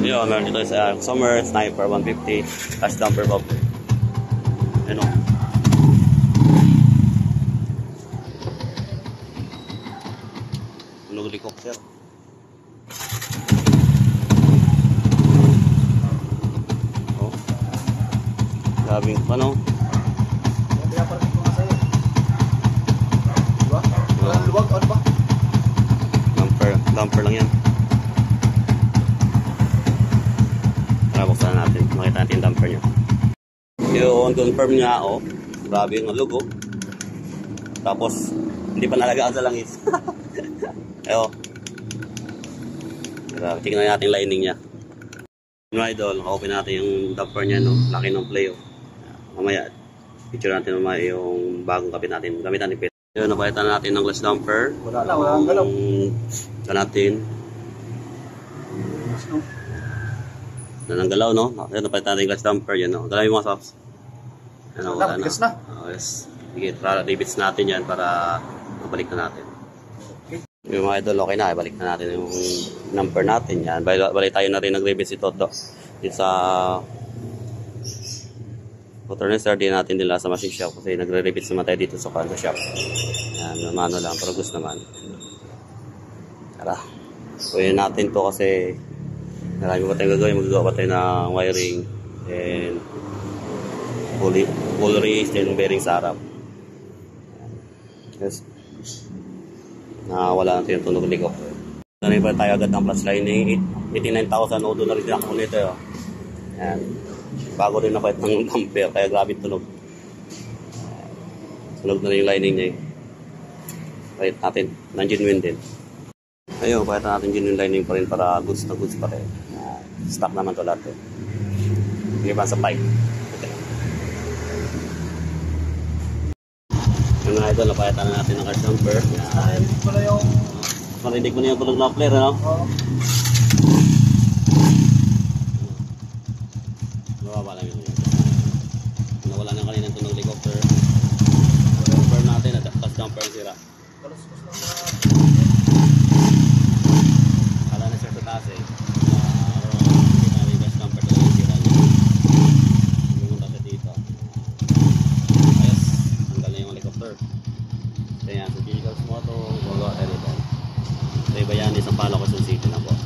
Yun, meron dito sa Summer, Sniper 150, cash dumper bob. Ano? Nugulikok sir. Oh. Grabing ano? Luwag, ano ba? Dumper lang yan. Tara, buksan natin. Makita natin yung dumper niya. Yung confirm niya, oh. Grabe yung logo. Tapos, hindi pa nalagaan sa langis. Ayo. Grabe, tingnan natin lining niya. Mga idol, open natin yung dumper niya, no? Laki ng play, oh. Mamaya, picture natin mamaya yung bagong kapit natin. Gamit natin pit. Yun, napalitan natin ng glass dumper. Walang galaw. Ito natin. Nananggalaw, no? Yun, napalitan natin yung glass dumper. Yan, no? Galaw yung mga socks. Ano, wala na. Oh, yes. Sige, rivets natin yan para mabalik na natin. Yung mga idol, okay na. Balik na natin yung number natin. Yan. Balik tayo na rin nag-rivets ito. Dito sa motor na sir, di natin nila sa machine shop kasi nagre-rivets naman tayo dito sa shop. Yan, mano lang, pero gusto naman. Tara, gawin natin to kasi marami pa tayong gagawin. Magagawa pa tayo ng wiring and full race and bearing sa harap. Yes. Wala natin yung tunog likop. Narin pa tayo agad ng plus lining. 89,000 o doon na rin ako nito. Yan. Bago rin napahit ng dumper, kaya grabe tunog. Tunog na rin yung lining niya. Pahit natin, ng genuine din. Ayun, pahit natin genuine lining pa rin para goods na goods pa rin. Stock naman to lahat. Hindi pa sa pipe. Okay. Yung mga idol, napahit na natin ng car dumper. Marinig mo na yung tunog ng flare, ano? Oo. Mababa lang yun. Nawala na kanina tunog helicopter. Confirm natin na tapos dumper ang sira. Kala na siya sa taas eh. Kita na yung gas dumper talaga yung sira niya. Pumunta siya dito. Ayos, tanggal na yung helicopter. Kaya yan, sa vehicles mo ito, gagawa tayo dito. Ito yung Bayani sa Palawan City na po.